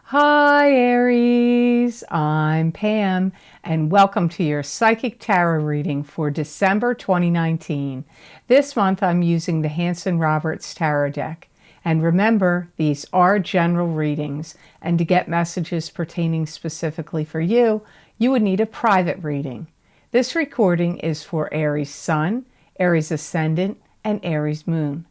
Hi Aries, I'm Pam and welcome to your Psychic Tarot reading for December 2019. This month I'm using the Hanson Roberts Tarot deck. And remember, these are general readings, and to get messages pertaining specifically for you, you would need a private reading. This recording is for Aries Sun, Aries Ascendant, and Aries Moon.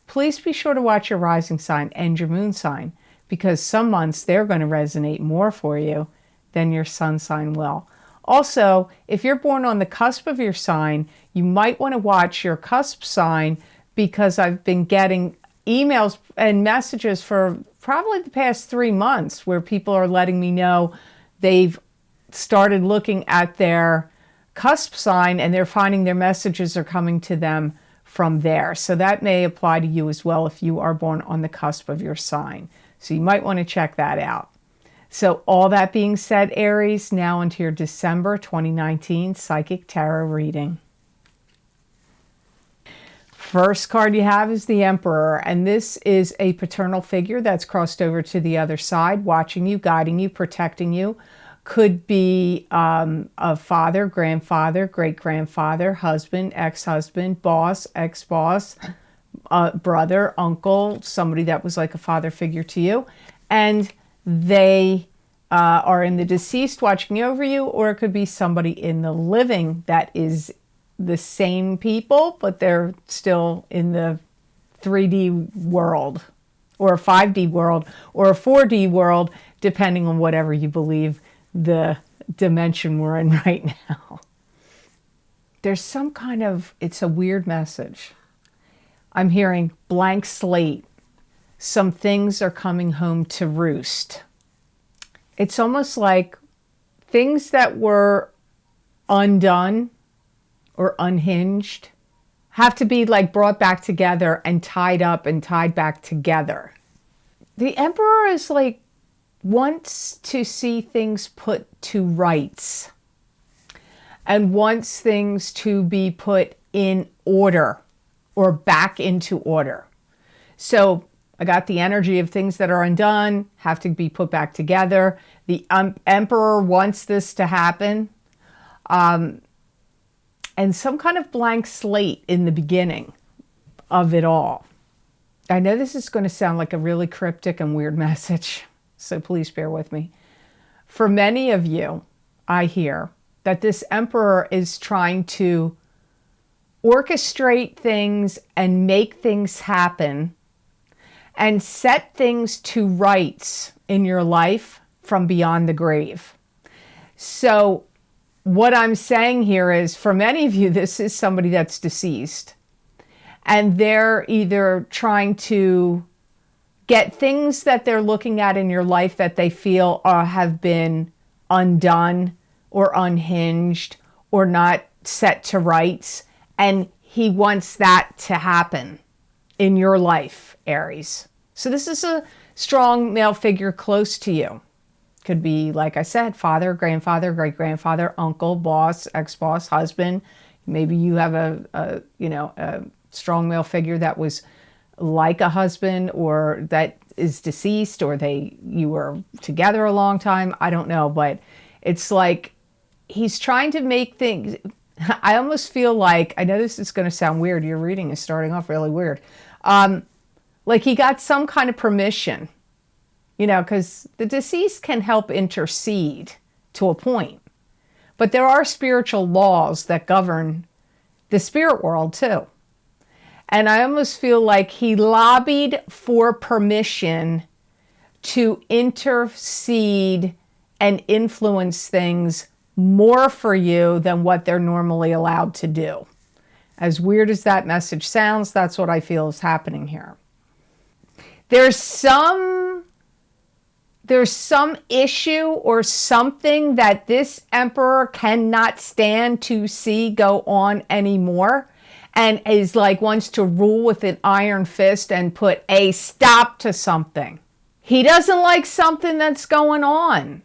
Please be sure to watch your rising sign and your moon sign, because some months they're going to resonate more for you than your sun sign will. Also, if you're born on the cusp of your sign, you might want to watch your cusp sign, because I've been getting emails and messages for probably the past 3 months where people are letting me know they've started looking at their cusp sign and they're finding their messages are coming to them from there. So that may apply to you as well if you are born on the cusp of your sign. So you might want to check that out. So all that being said, Aries, now into your December 2019 Psychic Tarot reading. First card you have is the Emperor, and this is a paternal figure that's crossed over to the other side, watching you, guiding you, protecting you. Could be a father, grandfather, great-grandfather, husband, ex-husband, boss, ex-boss, brother, uncle, somebody that was like a father figure to you. And they are in the deceased watching over you, or it could be somebody in the living that is the same people, but they're still in the 3D world, or a 5D world, or a 4D world, depending on whatever you believe the dimension we're in right now. There's some kind of, it's a weird message. I'm hearing blank slate. Some things are coming home to roost. It's almost like things that were undone or unhinged have to be like brought back together and tied up and tied back together. The Emperor is like, wants to see things put to rights and wants things to be put in order or back into order. So I got the energy of things that are undone have to be put back together. The Emperor wants this to happen. And some kind of blank slate in the beginning of it all. I know this is going to sound like a really cryptic and weird message, so please bear with me. For many of you, I hear that this Emperor is trying to orchestrate things and make things happen and set things to rights in your life from beyond the grave. So what I'm saying here is, for many of you, this is somebody that's deceased. And they're either trying to get things that they're looking at in your life that they feel have been undone or unhinged or not set to rights. And he wants that to happen in your life, Aries. So this is a strong male figure close to you. Could be, like I said, father, grandfather, great-grandfather, uncle, boss, ex-boss, husband. Maybe you have a strong male figure that was like a husband, or that is deceased, or you were together a long time. I don't know, but it's like he's trying to make things. I almost feel like, I know this is going to sound weird. Your reading is starting off really weird. Like he got some kind of permission. Because the deceased can help intercede to a point. But there are spiritual laws that govern the spirit world too. And I almost feel like he lobbied for permission to intercede and influence things more for you than what they're normally allowed to do. As weird as that message sounds, that's what I feel is happening here. There's some issue or something that this Emperor cannot stand to see go on anymore, and is like wants to rule with an iron fist and put a stop to something. He doesn't like something that's going on.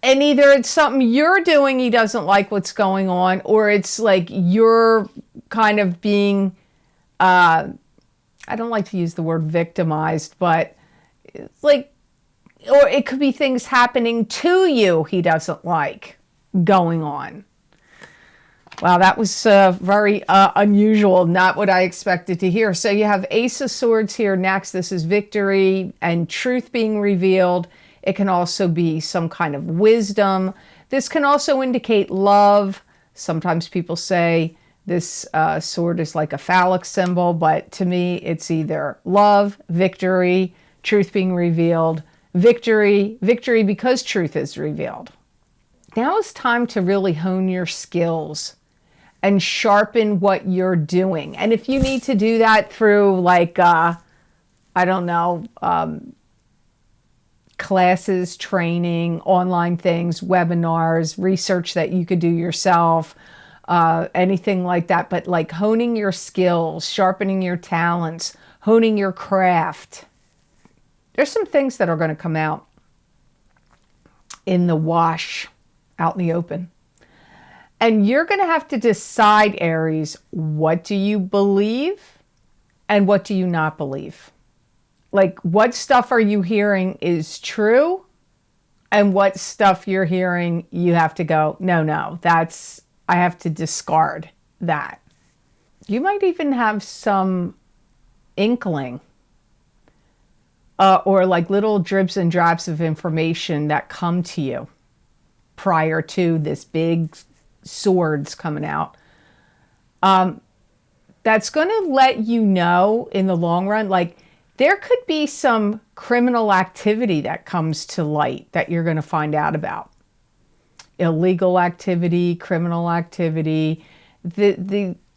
And either it's something you're doing, he doesn't like what's going on, or it's like you're kind of being, I don't like to use the word victimized, but it's like or it could be things happening to you he doesn't like going on. Wow, that was very unusual, not what I expected to hear. So you have Ace of Swords here next. This is victory and truth being revealed. It can also be some kind of wisdom. This can also indicate love. Sometimes people say this sword is like a phallic symbol, but to me, it's either love, victory, truth being revealed, victory because truth is revealed. Now it's time to really hone your skills and sharpen what you're doing. And if you need to do that through like, I don't know, classes, training, online things, webinars, research that you could do yourself, anything like that. But like honing your skills, sharpening your talents, honing your craft. There's some things that are going to come out in the wash, out in the open. And you're going to have to decide, Aries, what do you believe and what do you not believe? Like, what stuff are you hearing is true, and what stuff you're hearing, you have to go, no, I have to discard that. You might even have some inkling or like little dribs and drabs of information that come to you prior to this big swords coming out. That's going to let you know in the long run, like there could be some criminal activity that comes to light that you're going to find out about. Illegal activity, criminal activity,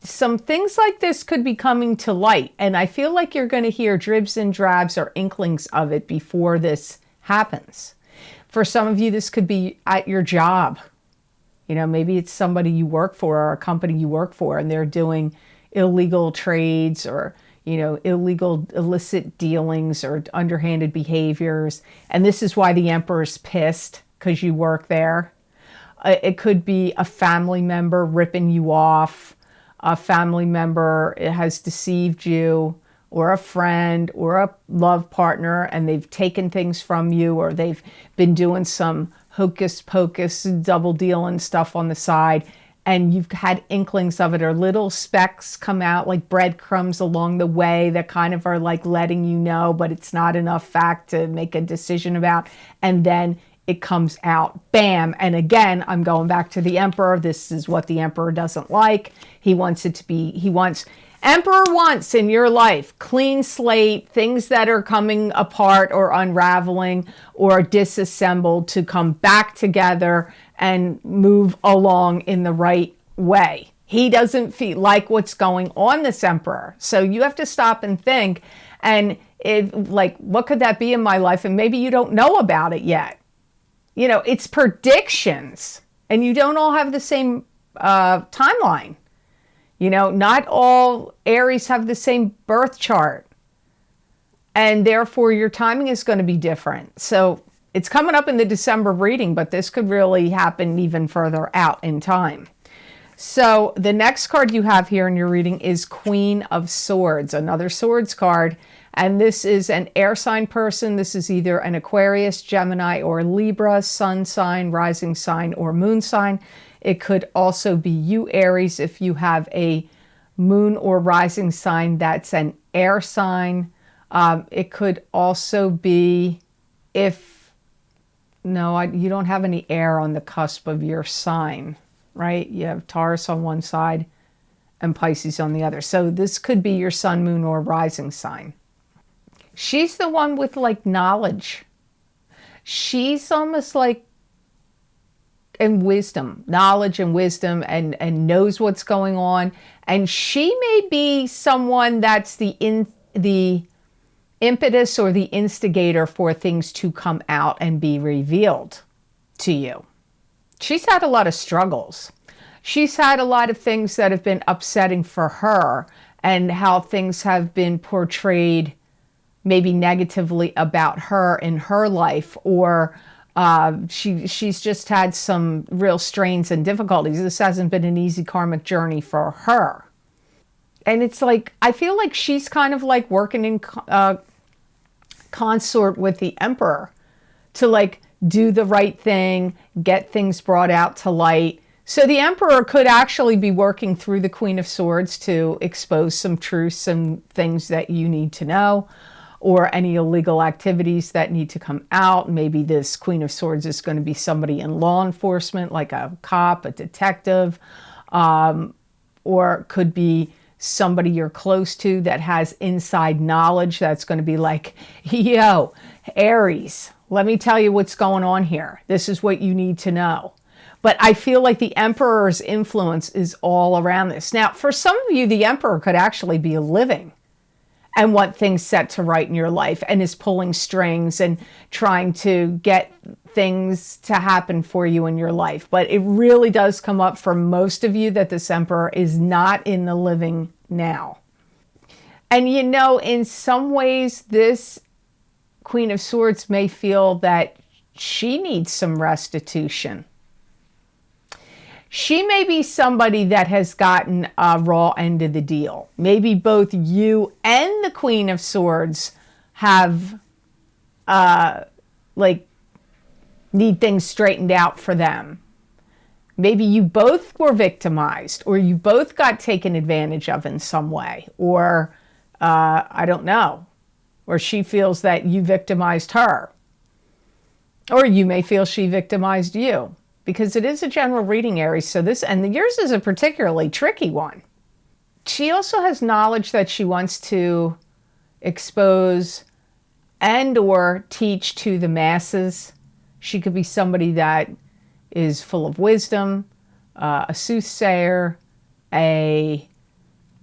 some things like this could be coming to light. And I feel like you're going to hear dribs and drabs or inklings of it before this happens. For some of you, this could be at your job. You know, maybe it's somebody you work for or a company you work for and they're doing illegal trades or, you know, illegal illicit dealings or underhanded behaviors. And this is why the Emperor's pissed because you work there. It could be a family member ripping you off. A family member has deceived you, or a friend or a love partner, and they've taken things from you, or they've been doing some hocus pocus, double dealing stuff on the side, and you've had inklings of it, or little specks come out like breadcrumbs along the way that kind of are like letting you know, but it's not enough fact to make a decision about. And then it comes out, bam. And again, I'm going back to the Emperor. This is what the Emperor doesn't like. He wants it to be, Emperor wants in your life, clean slate, things that are coming apart or unraveling or disassembled to come back together and move along in the right way. He doesn't feel like what's going on, this Emperor. So you have to stop and think, and like, what could that be in my life? And maybe you don't know about it yet. You know, it's predictions, and you don't all have the same timeline. You know, not all Aries have the same birth chart, and therefore your timing is going to be different. So it's coming up in the December reading, but this could really happen even further out in time. So the next card you have here in your reading is Queen of Swords, another swords card. And this is an air sign person. This is either an Aquarius, Gemini, or Libra, sun sign, rising sign, or moon sign. It could also be you, Aries, if you have a moon or rising sign that's an air sign. It could also be if, no, you don't have any air on the cusp of your sign, right? You have Taurus on one side and Pisces on the other. So this could be your sun, moon, or rising sign. She's the one with like knowledge. She's almost like and wisdom, knowledge and wisdom, and knows what's going on. And she may be someone that's the impetus or the instigator for things to come out and be revealed to you. She's had a lot of struggles. She's had a lot of things that have been upsetting for her, and how things have been portrayed maybe negatively about her in her life, or she's just had some real strains and difficulties. This hasn't been an easy karmic journey for her. And it's like, I feel like she's kind of like working in consort with the Emperor to like do the right thing, get things brought out to light. So the Emperor could actually be working through the Queen of Swords to expose some truths, some things that you need to know, or any illegal activities that need to come out. Maybe this Queen of Swords is going to be somebody in law enforcement, like a cop, a detective, or could be somebody you're close to that has inside knowledge that's going to be like, yo, Aries, let me tell you what's going on here. This is what you need to know. But I feel like the Emperor's influence is all around this. Now, for some of you, the Emperor could actually be living and want things set to right in your life and is pulling strings and trying to get things to happen for you in your life. But it really does come up for most of you that this Emperor is not in the living now. And you know, in some ways, this Queen of Swords may feel that she needs some restitution. She may be somebody that has gotten a raw end of the deal. Maybe both you and the Queen of Swords have, need things straightened out for them. Maybe you both were victimized, or you both got taken advantage of in some way, or I don't know, or she feels that you victimized her, or you may feel she victimized you. Because it is a general reading, Aries. So this, and yours is a particularly tricky one. She also has knowledge that she wants to expose and or teach to the masses. She could be somebody that is full of wisdom, a soothsayer, a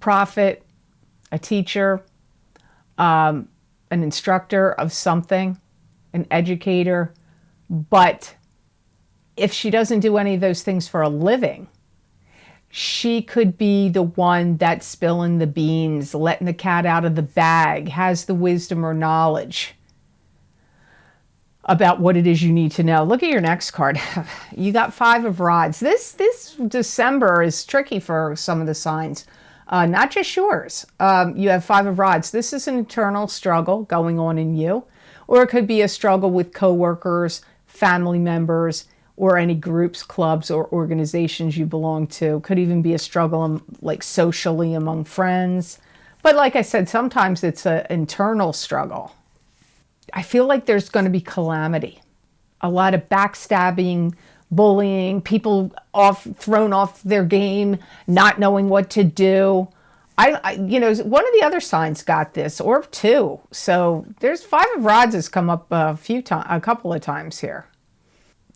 prophet, a teacher, an instructor of something, an educator, but if she doesn't do any of those things for a living, she could be the one that's spilling the beans, letting the cat out of the bag, has the wisdom or knowledge about what it is you need to know. Look at your next card. You got 5 of Rods. This December is tricky for some of the signs, not just yours. You have 5 of Rods. This is an internal struggle going on in you, or it could be a struggle with coworkers, family members, or any groups, clubs, or organizations you belong to. Could even be a struggle like socially among friends. But like I said, sometimes it's an internal struggle. I feel like there's going to be calamity. A lot of backstabbing, bullying, people thrown off their game, not knowing what to do. You know, one of the other signs got this, or 2. So there's 5 of Rods has come up a couple of times here.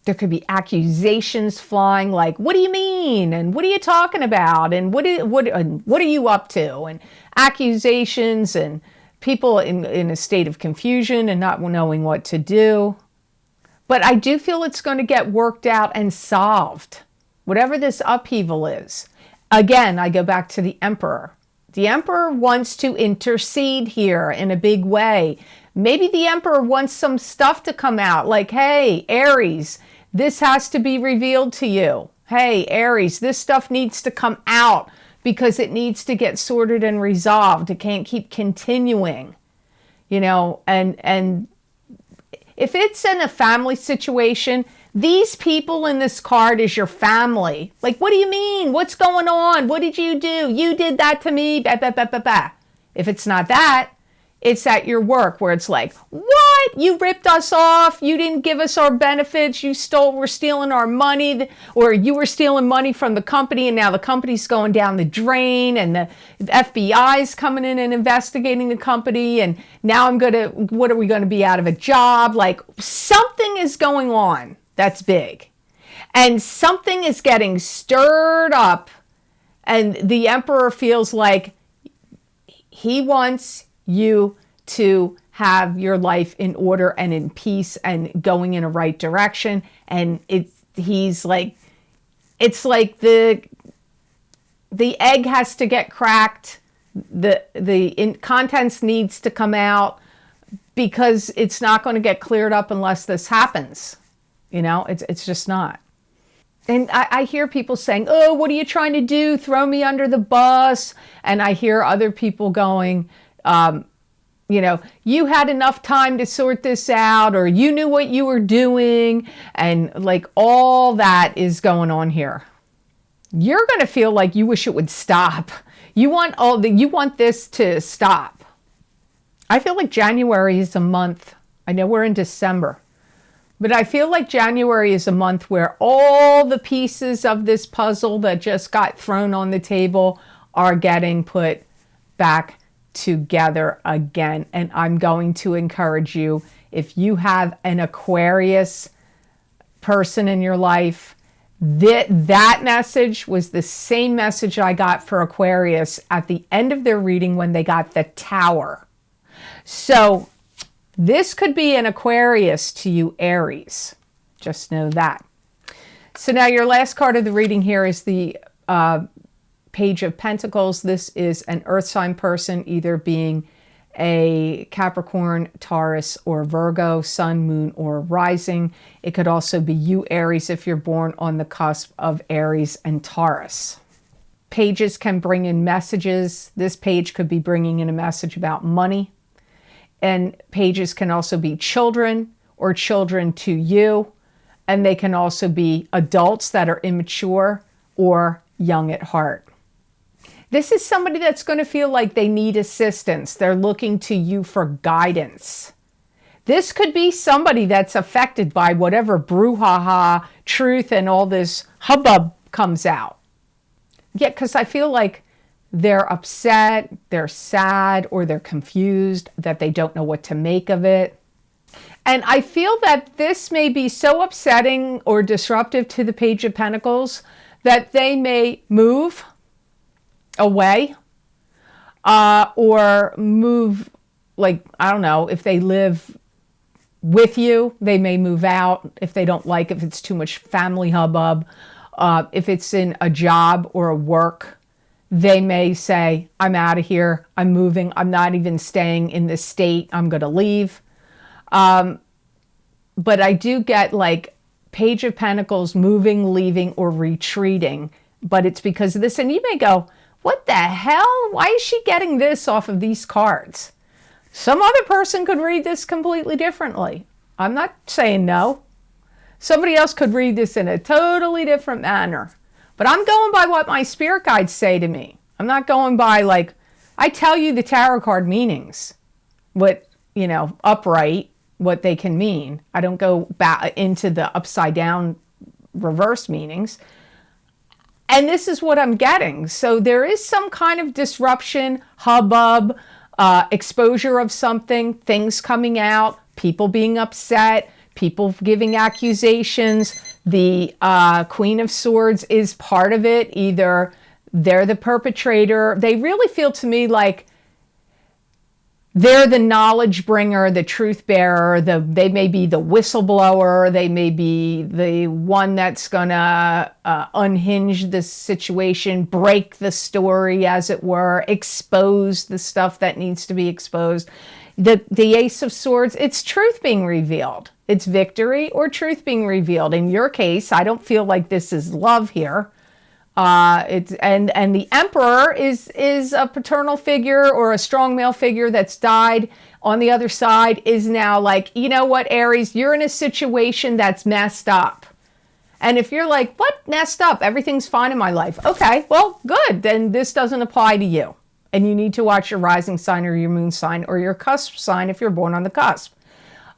There could be accusations flying like, what do you mean? And what are you talking about? And what are you up to? And accusations and people in a state of confusion and not knowing what to do. But I do feel it's going to get worked out and solved, whatever this upheaval is. Again, I go back to the Emperor. The Emperor wants to intercede here in a big way. Maybe the Emperor wants some stuff to come out like, hey, Aries, this has to be revealed to you. Hey, Aries, this stuff needs to come out because it needs to get sorted and resolved. It can't keep continuing, you know, and if it's in a family situation, these people in this card is your family. Like, what do you mean? What's going on? What did you do? You did that to me. Bah, bah, bah, bah, bah. If it's not that, it's at your work where it's like, what? You ripped us off. You didn't give us our benefits. We're stealing our money, or you were stealing money from the company, and now the company's going down the drain, and the FBI's coming in and investigating the company, and now what are we going to be out of a job? Like, something is going on that's big, and something is getting stirred up, and the Emperor feels like he wants you to have your life in order and in peace and going in a right direction. And he's like, it's like the egg has to get cracked. The contents needs to come out because it's not going to get cleared up unless this happens. You know, it's just not. And I hear people saying, oh, what are you trying to do? Throw me under the bus. And I hear other people going, you had enough time to sort this out, or you knew what you were doing, and like all that is going on here. You're going to feel like you wish it would stop. You want this to stop. I feel like January is a month. I know we're in December, but I feel like January is a month where all the pieces of this puzzle that just got thrown on the table are getting put back together again. And I'm going to encourage you, if you have an Aquarius person in your life, that message was the same message I got for Aquarius at the end of their reading when they got the Tower. So this could be an Aquarius to you, Aries. Just know that. So now your last card of the reading here is the Page of Pentacles. This is an earth sign person, either being a Capricorn, Taurus, or Virgo, sun, moon, or rising. It could also be you, Aries, if you're born on the cusp of Aries and Taurus. Pages can bring in messages. This page could be bringing in a message about money. And pages can also be children or children to you. And they can also be adults that are immature or young at heart. This is somebody that's going to feel like they need assistance. They're looking to you for guidance. This could be somebody that's affected by whatever brouhaha, truth, and all this hubbub comes out. Yeah, because I feel like they're upset, they're sad, or they're confused, that they don't know what to make of it. And I feel that this may be so upsetting or disruptive to the Page of Pentacles that they may move away or move, like, I don't know, if they live with you, they may move out if they don't like, if it's too much family hubbub. If it's in a job or a work, they may say, I'm out of here, I'm moving, I'm not even staying in this state, I'm going to leave. But I do get like Page of Pentacles moving, leaving, or retreating. But it's because of this. And you may go, what the hell? Why is she getting this off of these cards? Some other person could read this completely differently. I'm not saying no. Somebody else could read this in a totally different manner. But I'm going by what my spirit guides say to me. I'm not going by, like, I tell you the tarot card meanings. What, upright, what they can mean. I don't go back into the upside down reverse meanings. And this is what I'm getting. So there is some kind of disruption, hubbub, exposure of something, things coming out, people being upset, people giving accusations. The Queen of Swords is part of it. Either they're the perpetrator. They really feel to me like they're the knowledge bringer, the truth bearer. They may be the whistleblower. They may be the one that's going to unhinge the situation, break the story, as it were, expose the stuff that needs to be exposed. The Ace of Swords, it's truth being revealed. It's victory or truth being revealed. In your case, I don't feel like this is love here. And the Emperor is a paternal figure or a strong male figure that's died. On the other side is now like, you know what, Aries, you're in a situation that's messed up. And if you're like, what messed up? Everything's fine in my life. Okay, well, good. Then this doesn't apply to you. And you need to watch your rising sign or your moon sign or your cusp sign if you're born on the cusp.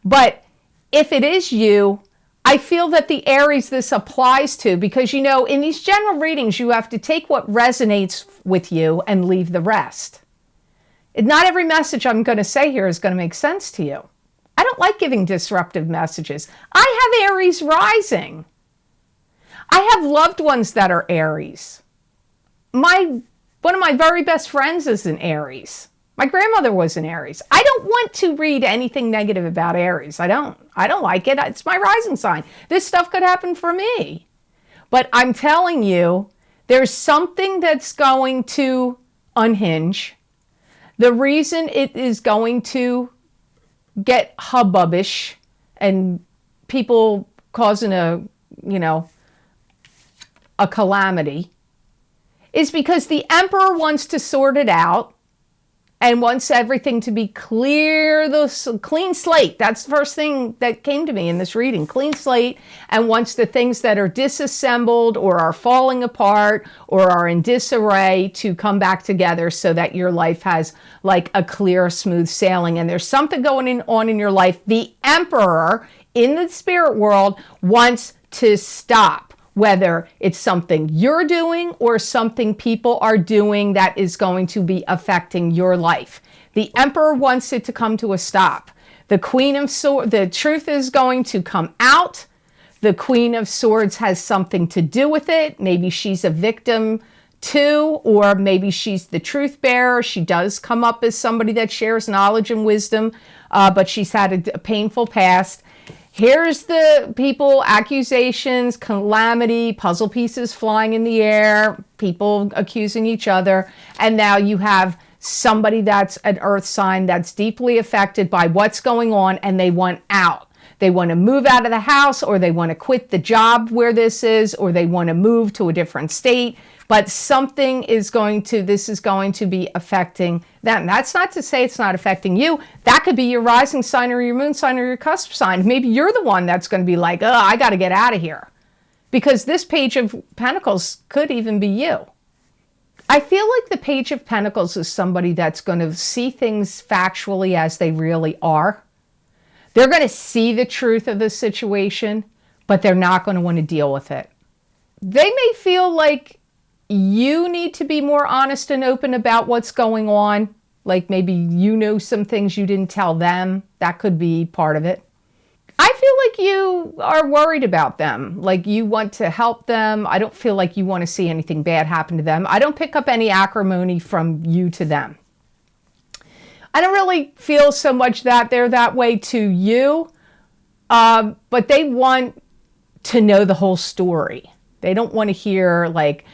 But if it is you, I feel that the Aries this applies to, because, in these general readings, you have to take what resonates with you and leave the rest. Not every message I'm going to say here is going to make sense to you. I don't like giving disruptive messages. I have Aries rising. I have loved ones that are Aries. One of my very best friends is an Aries. My grandmother was an Aries. I don't want to read anything negative about Aries. I don't like it. It's my rising sign. This stuff could happen for me. But I'm telling you, there's something that's going to unhinge. The reason it is going to get hubbubbish and people causing a calamity is because the Emperor wants to sort it out. and wants everything to be clear, the clean slate. That's the first thing that came to me in this reading, clean slate, and wants the things that are disassembled or are falling apart or are in disarray to come back together so that your life has like a clear, smooth sailing. And there's something going on in your life. The Emperor in the spirit world wants to stop. Whether it's something you're doing or something people are doing that is going to be affecting your life. The Emperor wants it to come to a stop. The Queen of Swords, the truth is going to come out. The Queen of Swords has something to do with it. Maybe she's a victim too, or maybe she's the truth bearer. She does come up as somebody that shares knowledge and wisdom, but she's had a painful past. Here's the people, accusations, calamity, puzzle pieces flying in the air, people accusing each other. And now you have somebody that's an earth sign that's deeply affected by what's going on, and they want out. They want to move out of the house, or they want to quit the job where this is, or they want to move to a different state. But something is this is going to be affecting them. That's not to say it's not affecting you. That could be your rising sign or your moon sign or your cusp sign. Maybe you're the one that's going to be like, oh, I got to get out of here. Because this Page of Pentacles could even be you. I feel like the Page of Pentacles is somebody that's going to see things factually as they really are. They're going to see the truth of the situation, but they're not going to want to deal with it. They may feel like you need to be more honest and open about what's going on. Like maybe you know some things you didn't tell them. That could be part of it. I feel like you are worried about them. Like you want to help them. I don't feel like you want to see anything bad happen to them. I don't pick up any acrimony from you to them. I don't really feel so much that they're that way to you, but they want to know the whole story. They don't want to hear like,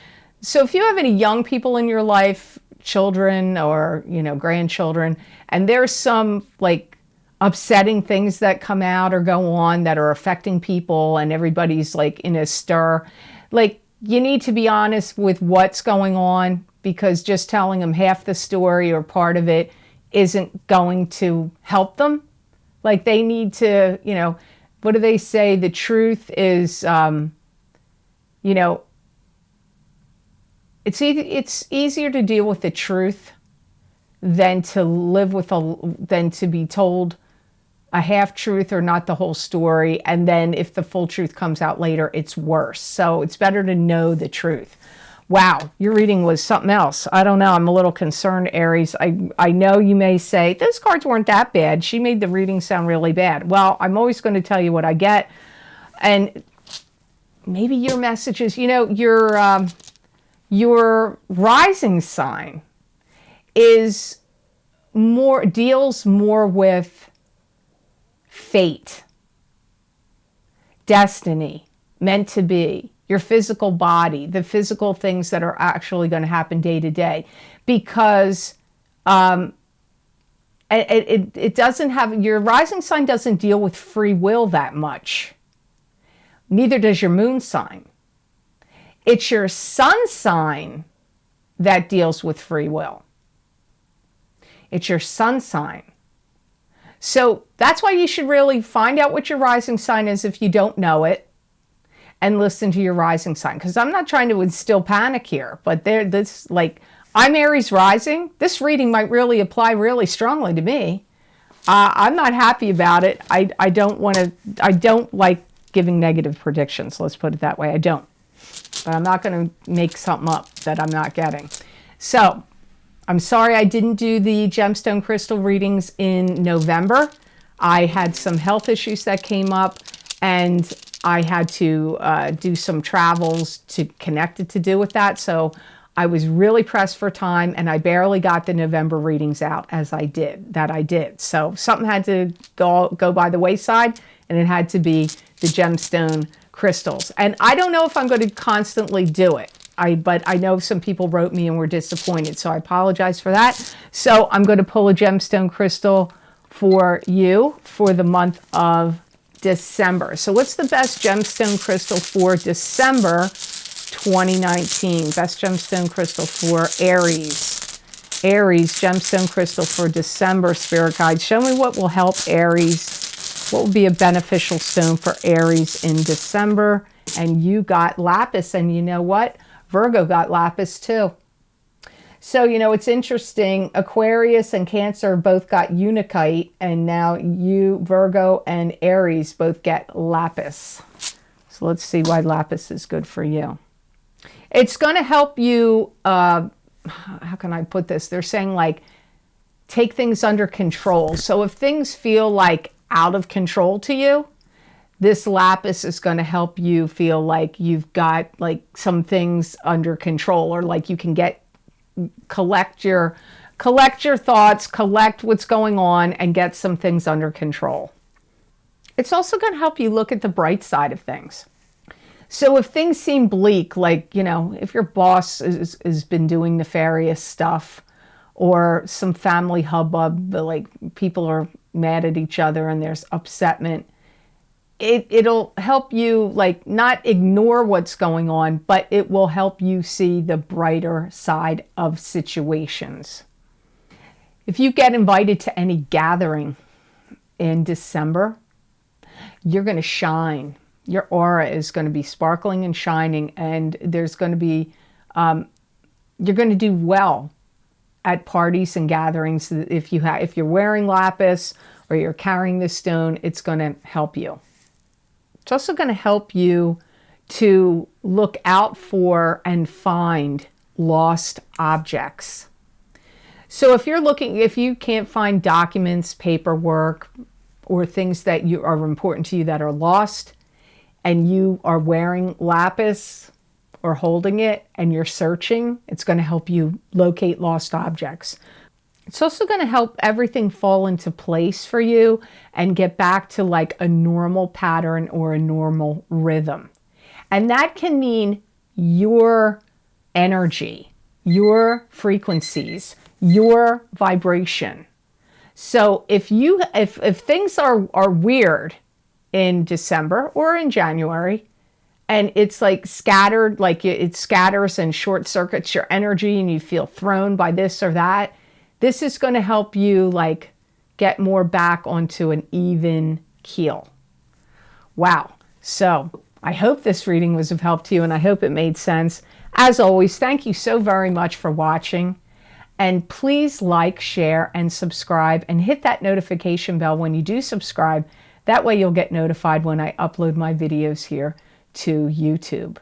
so if you have any young people in your life, children or, grandchildren, and there's some like upsetting things that come out or go on that are affecting people and everybody's like in a stir, like you need to be honest with what's going on, because just telling them half the story or part of it isn't going to help them. Like they need to, what do they say? The truth is, it's easier to deal with the truth than to live with than to be told a half truth or not the whole story. And then if the full truth comes out later, it's worse. So it's better to know the truth. Wow, your reading was something else. I don't know. I'm a little concerned, Aries. I know you may say, those cards weren't that bad. She made the reading sound really bad. Well, I'm always going to tell you what I get. And maybe your message is, your rising sign deals more with fate, destiny, meant to be, your physical body, the physical things that are actually going to happen day to day, because it doesn't have, your rising sign doesn't deal with free will that much. Neither does your moon sign. It's your sun sign that deals with free will. It's your sun sign. So that's why you should really find out what your rising sign is if you don't know it, and listen to your rising sign. Because I'm not trying to instill panic here, but I'm Aries rising. This reading might really apply really strongly to me. I'm not happy about it. I don't like giving negative predictions. Let's put it that way. I don't. But I'm not going to make something up that I'm not getting. So I'm sorry I didn't do the gemstone crystal readings in November. I had some health issues that came up, and I had to do some travels connected to do with that. So I was really pressed for time, and I barely got the November readings out as I did. So something had to go by the wayside, and it had to be the gemstone crystals. And I don't know if I'm going to constantly do it. But I know some people wrote me and were disappointed, so I apologize for that. So I'm going to pull a gemstone crystal for you for the month of December. So what's the best gemstone crystal for December 2019? Best gemstone crystal for Aries Aries gemstone crystal for December, Spirit Guide. Show me what will help Aries. What will be a beneficial stone for Aries in December? And you got lapis, and you know what? Virgo got lapis too. So, you know, it's interesting. Aquarius and Cancer both got unakite, and now you, Virgo, and Aries both get lapis. So let's see why lapis is good for you. It's going to help you, how can I put this? They're saying, like, take things under control. So if things feel like out of control to you, this lapis is going to help you feel like you've got like some things under control, or like you can collect your thoughts, collect what's going on, and get some things under control. It's also going to help you look at the bright side of things. So if things seem bleak, like, you know, if your boss has been doing nefarious stuff, or some family hubbub, like people are mad at each other and there's upsetment, it'll help you, like, not ignore what's going on, but it will help you see the brighter side of situations. If you get invited to any gathering in December, you're going to shine. Your aura is going to be sparkling and shining, and there's going to be, you're going to do well at parties and gatherings. If you're wearing lapis or you're carrying this stone, it's going to help you. It's also going to help you to look out for and find lost objects. So if you can't find documents, paperwork, or things that are important to you that are lost, and you are wearing lapis or holding it and you're searching, it's going to help you locate lost objects. It's also going to help everything fall into place for you and get back to like a normal pattern or a normal rhythm. And that can mean your energy, your frequencies, your vibration. So if things are weird in December or in January, and it's like scattered, like it scatters and short circuits your energy and you feel thrown by this or that, this is going to help you like get more back onto an even keel. Wow. So I hope this reading was of help to you, and I hope it made sense. As always, thank you so very much for watching. And please like, share, and subscribe, and hit that notification bell when you do subscribe. That way you'll get notified when I upload my videos here to YouTube.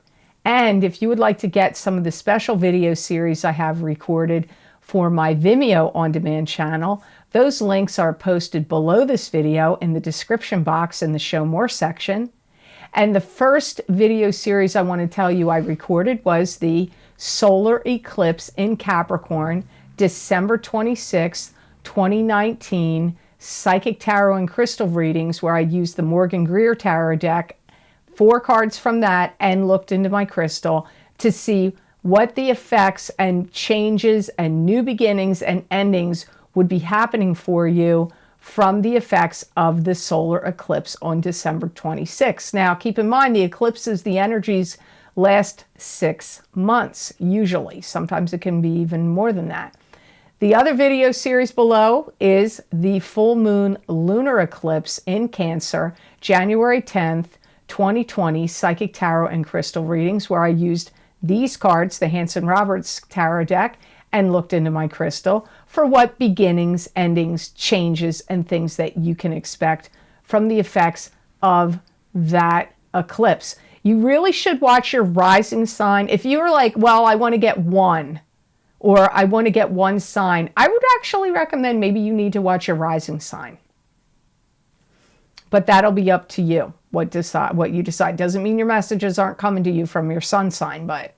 And if you would like to get some of the special video series I have recorded for my Vimeo on-demand channel, those links are posted below this video in the description box in the Show More section. And the first video series I want to tell you I recorded was the solar eclipse in Capricorn, December 26, 2019, Psychic Tarot and Crystal readings, where I used the Morgan Greer Tarot deck, 4 cards from that, and looked into my crystal to see what the effects and changes and new beginnings and endings would be happening for you from the effects of the solar eclipse on December 26th. Now, keep in mind, the eclipses, the energies last 6 months, usually. Sometimes it can be even more than that. The other video series below is the full moon lunar eclipse in Cancer, January 10th, 2020, Psychic Tarot and Crystal readings, where I used these cards, the Hanson Roberts Tarot deck, and looked into my crystal for what beginnings, endings, changes, and things that you can expect from the effects of that eclipse. You really should watch your rising sign. If you were like, well, I want to get one, or I want to get one sign, I would actually recommend maybe you need to watch your rising sign. But that'll be up to you, what you decide. Doesn't mean your messages aren't coming to you from your sun sign, but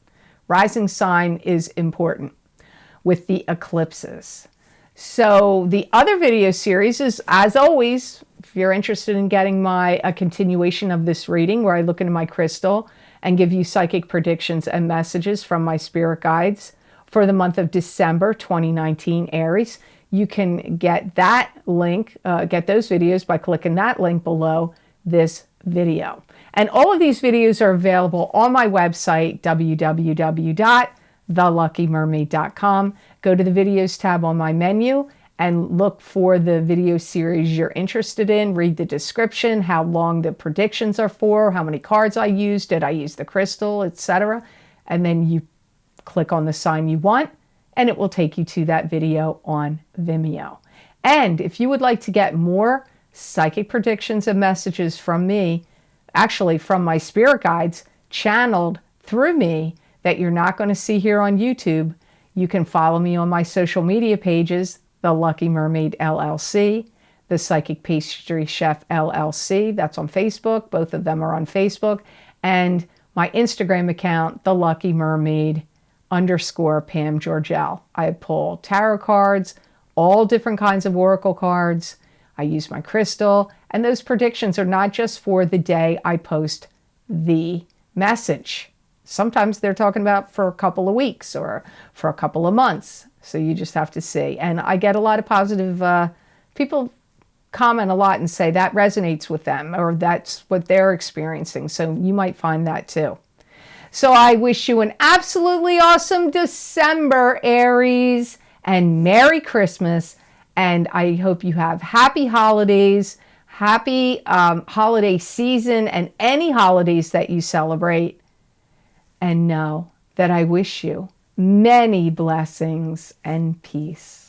rising sign is important with the eclipses. So the other video series is, as always, if you're interested in getting a continuation of this reading where I look into my crystal and give you psychic predictions and messages from my spirit guides for the month of December 2019, Aries, you can get that link, get those videos by clicking that link below this video. And all of these videos are available on my website, www.thepamgeorgel.com. theluckymermaid.com. Go to the videos tab on my menu and look for the video series you're interested in. Read the description, how long the predictions are for, how many cards I used, did I use the crystal, etc. And then you click on the sign you want, and it will take you to that video on Vimeo. And if you would like to get more psychic predictions and messages from me, actually from my spirit guides, channeled through me, that you're not going to see here on YouTube, you can follow me on my social media pages, The Lucky Mermaid LLC, The Psychic Pastry Chef LLC, that's on Facebook. Both of them are on Facebook. And my Instagram account, The Lucky Mermaid _ Pam Georgel. I pull tarot cards, all different kinds of oracle cards. I use my crystal, and those predictions are not just for the day I post the message. Sometimes they're talking about for a couple of weeks or for a couple of months. So you just have to see. And I get a lot of positive, people comment a lot and say that resonates with them, or that's what they're experiencing. So you might find that too. So I wish you an absolutely awesome December, Aries, and Merry Christmas. And I hope you have happy holidays, happy holiday season, and any holidays that you celebrate. And know that I wish you many blessings and peace.